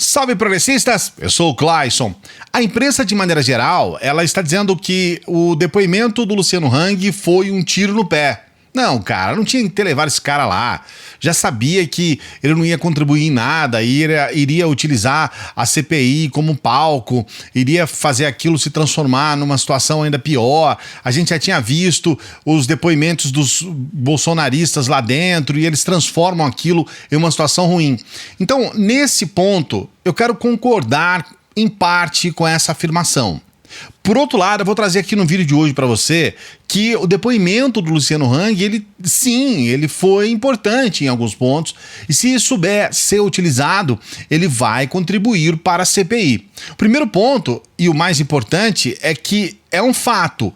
Salve progressistas, eu sou o Clayson. A imprensa, de maneira geral, ela está dizendo que o depoimento do Luciano Hang foi um tiro no pé. Não, cara, não tinha que levar esse cara lá. Já sabia que ele não ia contribuir em nada, iria utilizar a CPI como palco, iria fazer aquilo se transformar numa situação ainda pior. A gente já tinha visto os depoimentos dos bolsonaristas lá dentro e eles transformam aquilo em uma situação ruim. Então, nesse ponto, eu quero concordar em parte com essa afirmação. Por outro lado, eu vou trazer aqui no vídeo de hoje para você que o depoimento do Luciano Hang, ele foi importante em alguns pontos, e se souber ser utilizado, ele vai contribuir para a CPI. O primeiro ponto, e o mais importante, é que é um fato: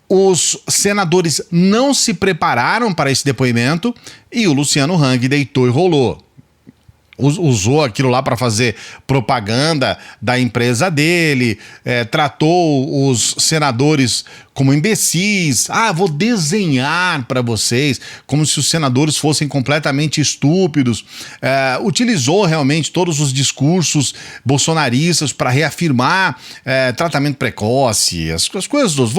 os senadores não se prepararam para esse depoimento e o Luciano Hang deitou e rolou. Usou aquilo lá para fazer propaganda da empresa dele, tratou os senadores como imbecis. Vou desenhar para vocês, como se os senadores fossem completamente estúpidos. Utilizou realmente todos os discursos bolsonaristas para reafirmar tratamento precoce, as coisas todas.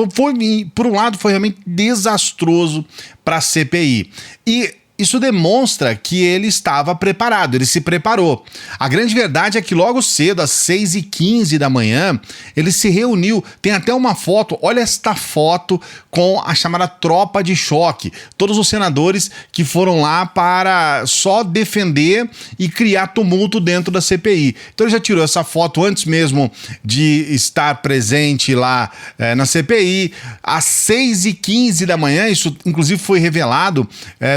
Por um lado, foi realmente desastroso para a CPI. E isso demonstra que ele estava preparado, ele se preparou. A grande verdade é que logo cedo, às 6h15 da manhã, ele se reuniu. Tem até uma foto, olha esta foto com a chamada tropa de choque. Todos os senadores que foram lá para só defender e criar tumulto dentro da CPI. Então ele já tirou essa foto antes mesmo de estar presente lá na CPI. Às 6h15 da manhã, isso inclusive foi revelado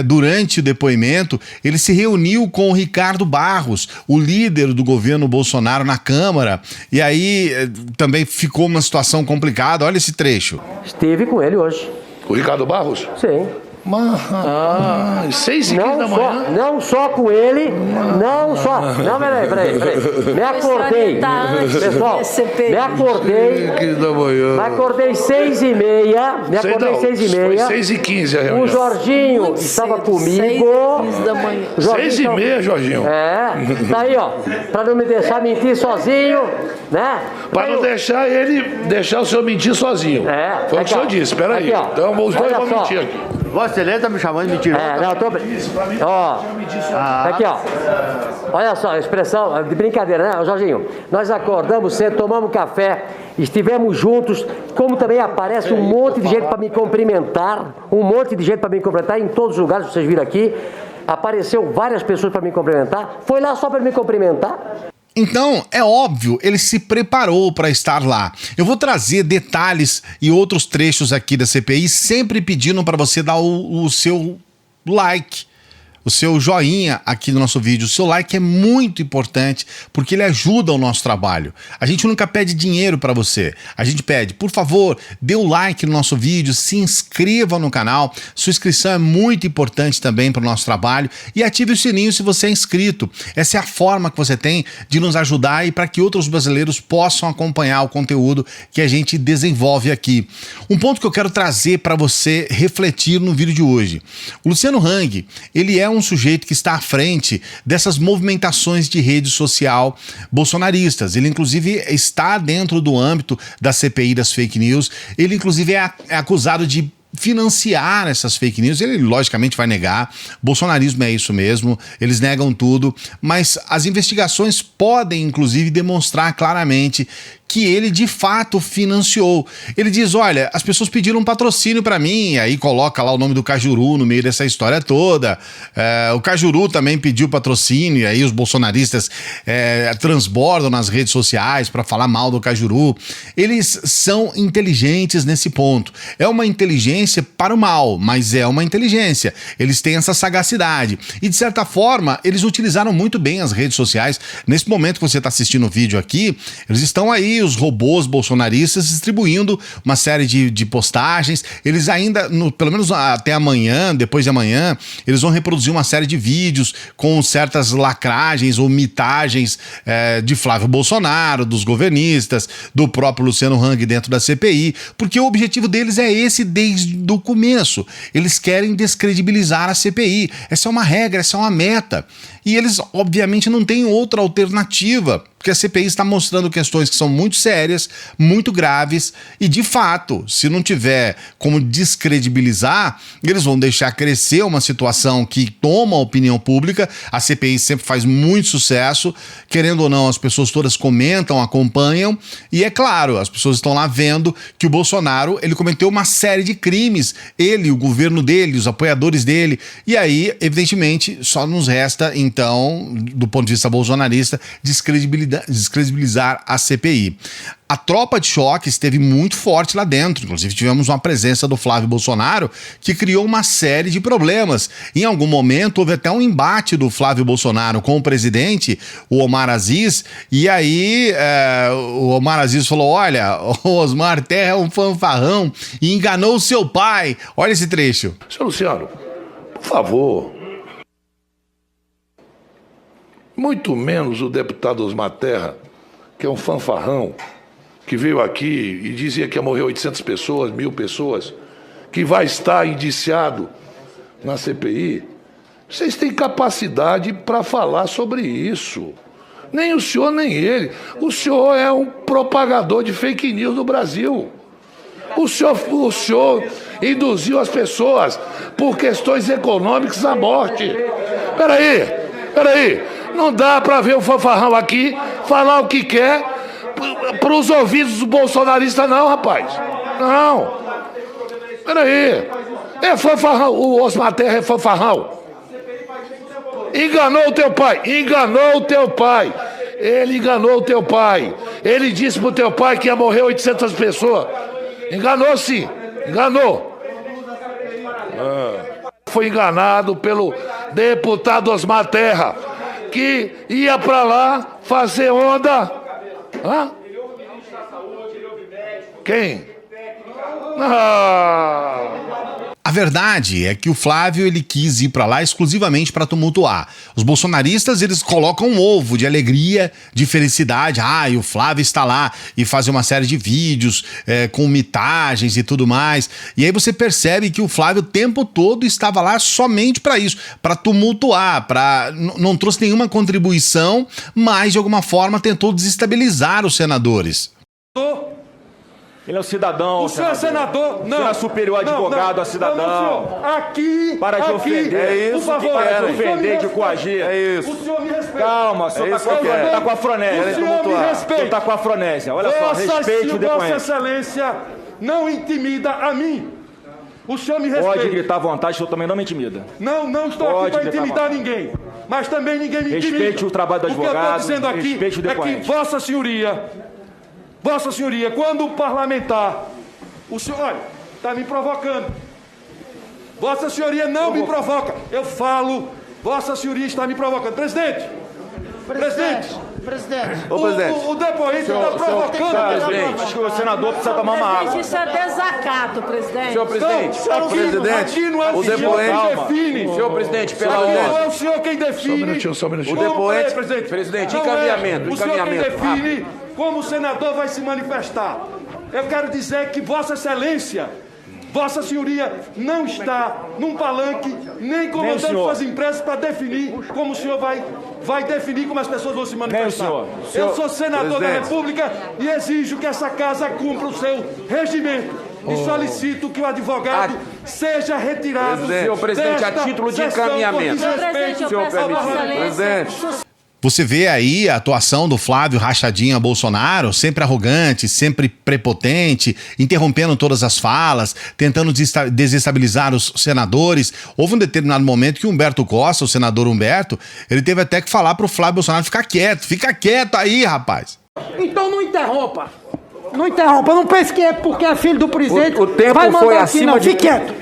durante o depoimento, ele se reuniu com o Ricardo Barros, o líder do governo Bolsonaro na Câmara, e aí também ficou uma situação complicada. Olha esse trecho. Estive com ele hoje. O Ricardo Barros? Sim. 6h15 da manhã? Não só com ele, não só... Não, peraí. Me acordei. Pessoal, me acordei. Me acordei 6h30. Me acordei 6h30. Foi 6h15 a reunião. O Jorginho estava comigo. 6h15 da manhã. 6h30, Jorginho. Tá aí, ó. Pra não me deixar mentir sozinho, né? Pra não deixar o senhor mentir sozinho. Foi o que o senhor disse, peraí. Então os dois vão mentir aqui. Vossa Excelência tá me chamando de mentiroso. Aqui, ó. Olha só, a expressão de brincadeira, né, Jorginho? Nós acordamos cedo, tomamos café, estivemos juntos, como também aparece um monte de gente para me cumprimentar, em todos os lugares que vocês viram aqui. Apareceu várias pessoas para me cumprimentar. Foi lá só para me cumprimentar. Então, é óbvio, ele se preparou para estar lá. Eu vou trazer detalhes e outros trechos aqui da CPI, sempre pedindo para você dar o seu like, o seu joinha aqui no nosso vídeo. O seu like é muito importante porque ele ajuda o nosso trabalho. A gente nunca pede dinheiro para você. A gente pede, por favor, dê o like no nosso vídeo, se inscreva no canal. Sua inscrição é muito importante também para o nosso trabalho e ative o sininho se você é inscrito. Essa é a forma que você tem de nos ajudar e para que outros brasileiros possam acompanhar o conteúdo que a gente desenvolve aqui. Um ponto que eu quero trazer para você refletir no vídeo de hoje. O Luciano Hang, ele é um sujeito que está à frente dessas movimentações de rede social bolsonaristas. Ele, inclusive, está dentro do âmbito da CPI das fake news. Ele, inclusive, é acusado de financiar essas fake news. Ele logicamente vai negar. Bolsonarismo é isso mesmo, eles negam tudo, mas as investigações podem inclusive demonstrar claramente que ele de fato financiou. Ele diz, olha, as pessoas pediram um patrocínio para mim, aí coloca lá o nome do Cajuru no meio dessa história toda. O Cajuru também pediu patrocínio, e aí os bolsonaristas transbordam nas redes sociais para falar mal do Cajuru. Eles são inteligentes nesse ponto. É uma inteligência para o mal, mas é uma inteligência. Eles têm essa sagacidade. E de certa forma, eles utilizaram muito bem as redes sociais. Nesse momento que você está assistindo o vídeo aqui, eles estão aí, os robôs bolsonaristas, distribuindo uma série de postagens. Eles ainda, pelo menos até amanhã, depois de amanhã, eles vão reproduzir uma série de vídeos com certas lacragens ou mitagens de Flávio Bolsonaro, dos governistas, do próprio Luciano Hang dentro da CPI, porque o objetivo deles é esse desde o começo. Eles querem descredibilizar a CPI. Essa é uma regra, essa é uma meta. E eles, obviamente, não têm outra alternativa, porque a CPI está mostrando questões que são muito sérias, muito graves, e, de fato, se não tiver como descredibilizar, eles vão deixar crescer uma situação que toma a opinião pública. A CPI sempre faz muito sucesso, querendo ou não, as pessoas todas comentam, acompanham, e é claro, as pessoas estão lá vendo que o Bolsonaro, ele cometeu uma série de crimes, ele, o governo dele, os apoiadores dele, e aí, evidentemente, só nos resta, então, do ponto de vista bolsonarista, descredibilizar a CPI. A tropa de choque esteve muito forte lá dentro, inclusive tivemos uma presença do Flávio Bolsonaro que criou uma série de problemas. Em algum momento houve até um embate do Flávio Bolsonaro com o presidente, o Omar Aziz, e aí o Omar Aziz falou: olha, o Osmar Terra é um fanfarrão e enganou o seu pai. Olha esse trecho. Senhor Luciano, por favor, muito menos o deputado Osmar Terra, que é um fanfarrão, que veio aqui e dizia que ia morrer 800 pessoas, 1000 pessoas, que vai estar indiciado na CPI. Vocês têm capacidade para falar sobre isso. Nem o senhor, nem ele. O senhor é um propagador de fake news no Brasil. O senhor induziu as pessoas por questões econômicas à morte. Peraí. Não dá para ver o fanfarrão aqui falar o que quer para os ouvidos do bolsonarista, não, rapaz. Não. Peraí. É fanfarrão. O Osmar Terra é fanfarrão. Enganou o teu pai. Ele enganou o teu pai. Ele disse pro teu pai que ia morrer 800 pessoas. Enganou sim. Enganou. Foi enganado pelo deputado Osmar Terra, que ia para lá fazer onda. Hã? Quem? A verdade é que o Flávio, ele quis ir para lá exclusivamente para tumultuar. Os bolsonaristas, eles colocam um ovo de alegria, de felicidade. E o Flávio está lá, e fazem uma série de vídeos com mitagens e tudo mais. E aí você percebe que o Flávio o tempo todo estava lá somente para isso, para tumultuar, não trouxe nenhuma contribuição, mas de alguma forma tentou desestabilizar os senadores. Ele é um cidadão. O senhor é senador? Não. O senhor é superior advogado a cidadão. Não, aqui. Para de ofender. É isso, por favor. Para de ofender, de coagir. É isso. O senhor me respeita. Calma, o senhor tá com a fronésia. O senhor me respeita. O senhor tá com a fronésia. Olha só, respeite o depoente. Vossa Excelência não intimida a mim. O senhor me respeita. Pode gritar à vontade, o senhor também não me intimida. Não estou aqui para intimidar ninguém. Mas também ninguém me intimida. Respeite o trabalho do advogado. O que eu estou dizendo aqui é que Vossa Senhoria, quando o parlamentar, o senhor, olha, está me provocando. Vossa Senhoria não me provoca. Eu falo, Vossa Senhoria está me provocando. Presidente. O depoente está provocando. Presidente, acho que o senador precisa tomar uma água. Isso é desacato, presidente. Senhor presidente, aqui não é o senhor quem define. Senhor presidente, pela ordem. Não é o senhor quem define. Só um minutinho. O depoente, presidente, encaminhamento. O senhor quem define como o senador vai se manifestar. Eu quero dizer que Vossa Excelência, Vossa Senhoria, não está num palanque, nem comandando suas empresas para definir como o senhor vai definir como as pessoas vão se manifestar. Eu sou senador da República e exijo que essa casa cumpra o seu regimento. E solicito que o advogado seja retirado. Senhor presidente, a título de encaminhamento. Senhor presidente, Você vê aí a atuação do Flávio Rachadinha Bolsonaro, sempre arrogante, sempre prepotente, interrompendo todas as falas, tentando desestabilizar os senadores. Houve um determinado momento que o Humberto Costa, o senador Humberto, ele teve até que falar pro Flávio Bolsonaro ficar quieto. Fica quieto aí, rapaz. Então não interrompa. Não pense que é porque é filho do presidente. O tempo vai mandar foi aqui, acima não. de... Fique quieto.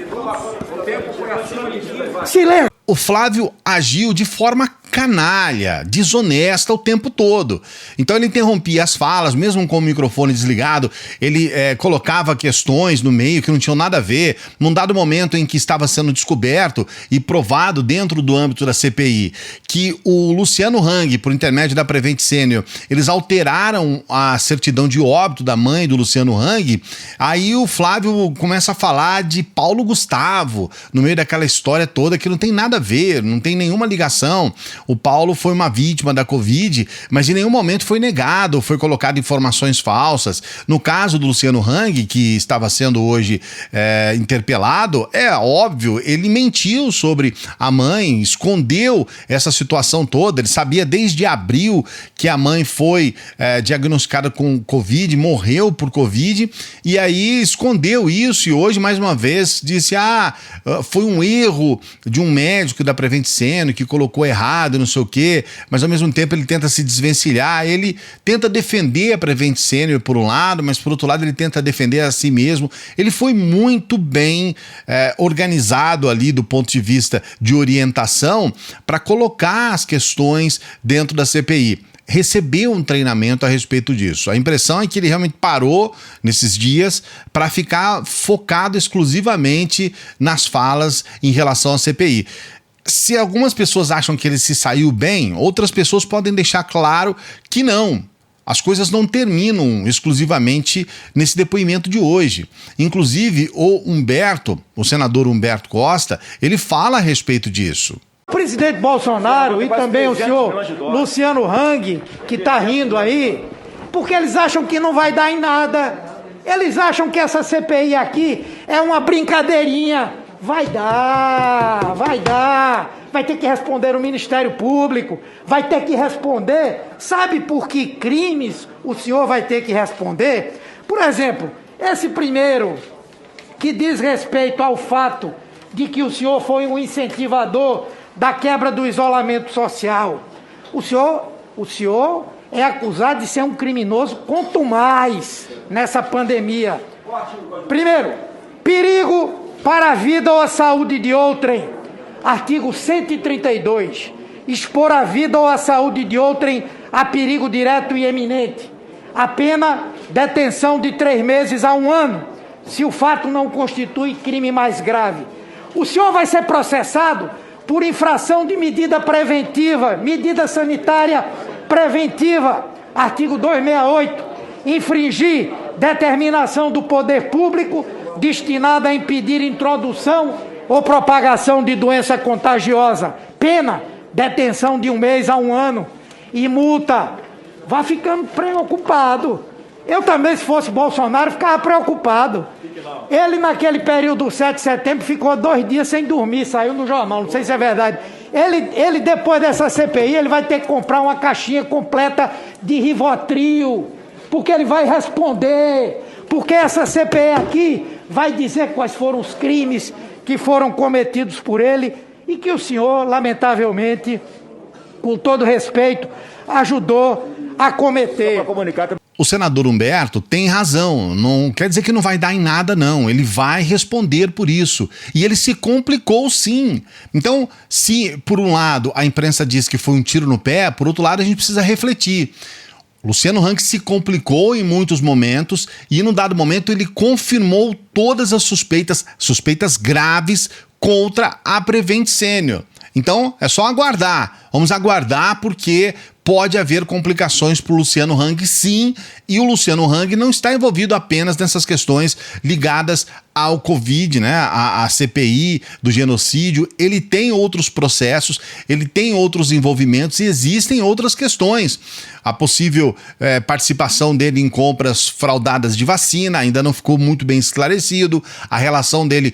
Silêncio. O Flávio agiu de forma canalha, desonesta o tempo todo. Então ele interrompia as falas, mesmo com o microfone desligado, ele colocava questões no meio que não tinham nada a ver. Num dado momento em que estava sendo descoberto e provado dentro do âmbito da CPI que o Luciano Hang, por intermédio da Prevent Senior, eles alteraram a certidão de óbito da mãe do Luciano Hang, aí o Flávio começa a falar de Paulo Gustavo, no meio daquela história toda que não tem nada a ver, não tem nenhuma ligação. o Paulo foi uma vítima da Covid, mas em nenhum momento foi negado, foi colocado informações falsas. No caso do Luciano Hang, que estava sendo hoje interpelado, é óbvio, ele mentiu sobre a mãe, escondeu essa situação toda, ele sabia desde abril que a mãe foi diagnosticada com Covid, morreu por Covid, e aí escondeu isso, e hoje, mais uma vez, disse, foi um erro de um médico da Prevent Senior que colocou errado, não sei o quê, mas ao mesmo tempo ele tenta se desvencilhar, ele tenta defender a Prevent Senior por um lado, mas por outro lado ele tenta defender a si mesmo. Ele foi muito bem organizado ali do ponto de vista de orientação para colocar as questões dentro da CPI. Recebeu um treinamento a respeito disso. A impressão é que ele realmente parou nesses dias para ficar focado exclusivamente nas falas em relação à CPI. Se algumas pessoas acham que ele se saiu bem, outras pessoas podem deixar claro que não. As coisas não terminam exclusivamente nesse depoimento de hoje. Inclusive, o senador Humberto Costa, ele fala a respeito disso. O presidente Bolsonaro e também o senhor Luciano Hang, que está rindo aí, porque eles acham que não vai dar em nada. Eles acham que essa CPI aqui é uma brincadeirinha. Vai dar. Vai ter que responder o Ministério Público, vai ter que responder. Sabe por que crimes o senhor vai ter que responder? Por exemplo, esse primeiro, que diz respeito ao fato de que o senhor foi um incentivador da quebra do isolamento social. O senhor é acusado de ser um criminoso contumaz nessa pandemia. Primeiro, perigo para a vida ou a saúde de outrem. Artigo 132. Expor a vida ou a saúde de outrem a perigo direto e eminente. A pena, detenção de 3 meses a 1 ano, se o fato não constitui crime mais grave. O senhor vai ser processado por infração de medida preventiva, medida sanitária preventiva, artigo 268, infringir determinação do poder público destinada a impedir introdução ou propagação de doença contagiosa, pena, detenção de 1 mês a 1 ano e multa. Vá ficando preocupado. Eu também, se fosse Bolsonaro, ficava preocupado. Ele, naquele período do 7 de setembro, ficou 2 dias sem dormir, saiu no jornal, não sei se é verdade. Ele depois dessa CPI, ele vai ter que comprar uma caixinha completa de Rivotril, porque ele vai responder, porque essa CPI aqui vai dizer quais foram os crimes que foram cometidos por ele e que o senhor, lamentavelmente, com todo respeito, ajudou a cometer. O senador Humberto tem razão, não quer dizer que não vai dar em nada não, ele vai responder por isso, e ele se complicou sim. Então, se por um lado a imprensa diz que foi um tiro no pé, por outro lado a gente precisa refletir. Luciano Hang se complicou em muitos momentos e num dado momento ele confirmou todas as suspeitas graves contra a Prevent Senior. Então é só aguardar, vamos aguardar porque pode haver complicações para o Luciano Hang sim, e o Luciano Hang não está envolvido apenas nessas questões ligadas ao Covid, né? A CPI do genocídio, ele tem outros processos, ele tem outros envolvimentos e existem outras questões. A possível participação dele em compras fraudadas de vacina ainda não ficou muito bem esclarecido, a relação dele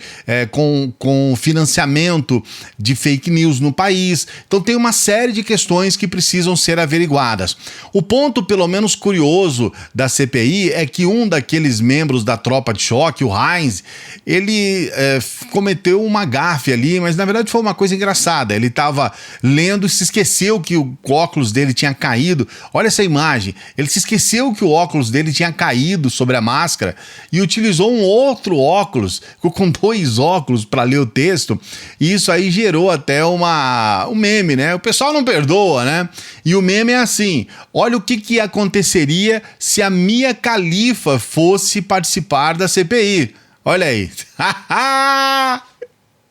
com o financiamento de fake news no país. Então tem uma série de questões que precisam ser averiguadas. O ponto, pelo menos curioso, da CPI é que um daqueles membros da tropa de choque, o Heinz, ele cometeu uma gafe ali, mas na verdade foi uma coisa engraçada. Ele estava lendo e se esqueceu que o óculos dele tinha caído. Olha essa imagem. Ele se esqueceu que o óculos dele tinha caído sobre a máscara e utilizou um outro óculos, ficou com 2 óculos para ler o texto, e isso aí gerou até um meme, né? O pessoal não perdoa, né? E o meme é assim: olha o que aconteceria se a Mia Khalifa fosse participar da CPI. Olha aí.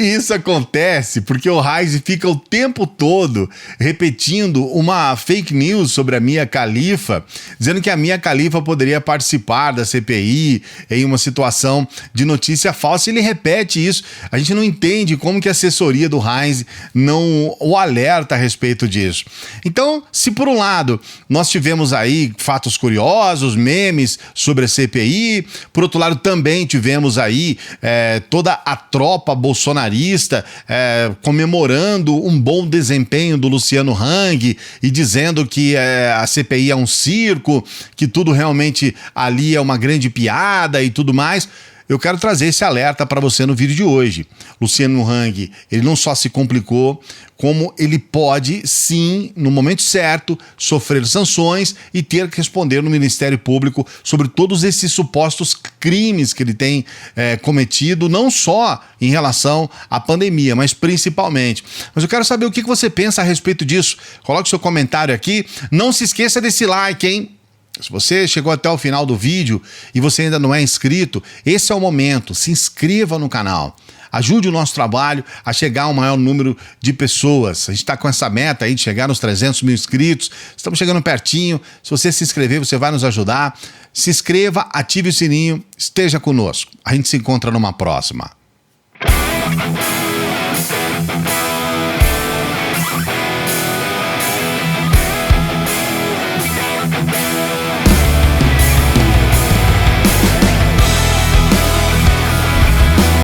Isso acontece porque o Reis fica o tempo todo repetindo uma fake news sobre a Mia Khalifa, dizendo que a Mia Khalifa poderia participar da CPI em uma situação de notícia falsa. Ele repete isso. A gente não entende como que a assessoria do Reis não o alerta a respeito disso. Então, se por um lado nós tivemos aí fatos curiosos, memes sobre a CPI, por outro lado também tivemos aí toda a tropa bolsonarista comemorando um bom desempenho do Luciano Hang e dizendo que a CPI é um circo, que tudo realmente ali é uma grande piada e tudo mais. Eu quero trazer esse alerta para você no vídeo de hoje. Luciano Hang, ele não só se complicou, como ele pode, sim, no momento certo, sofrer sanções e ter que responder no Ministério Público sobre todos esses supostos crimes que ele tem cometido, não só em relação à pandemia, mas principalmente. Mas eu quero saber o que você pensa a respeito disso. Coloque seu comentário aqui. Não se esqueça desse like, hein? Se você chegou até o final do vídeo e você ainda não é inscrito, esse é o momento, se inscreva no canal. Ajude o nosso trabalho a chegar ao maior número de pessoas. A gente está com essa meta aí de chegar nos 300 mil inscritos. Estamos chegando pertinho. Se você se inscrever, você vai nos ajudar. Se inscreva, ative o sininho, esteja conosco. A gente se encontra numa próxima.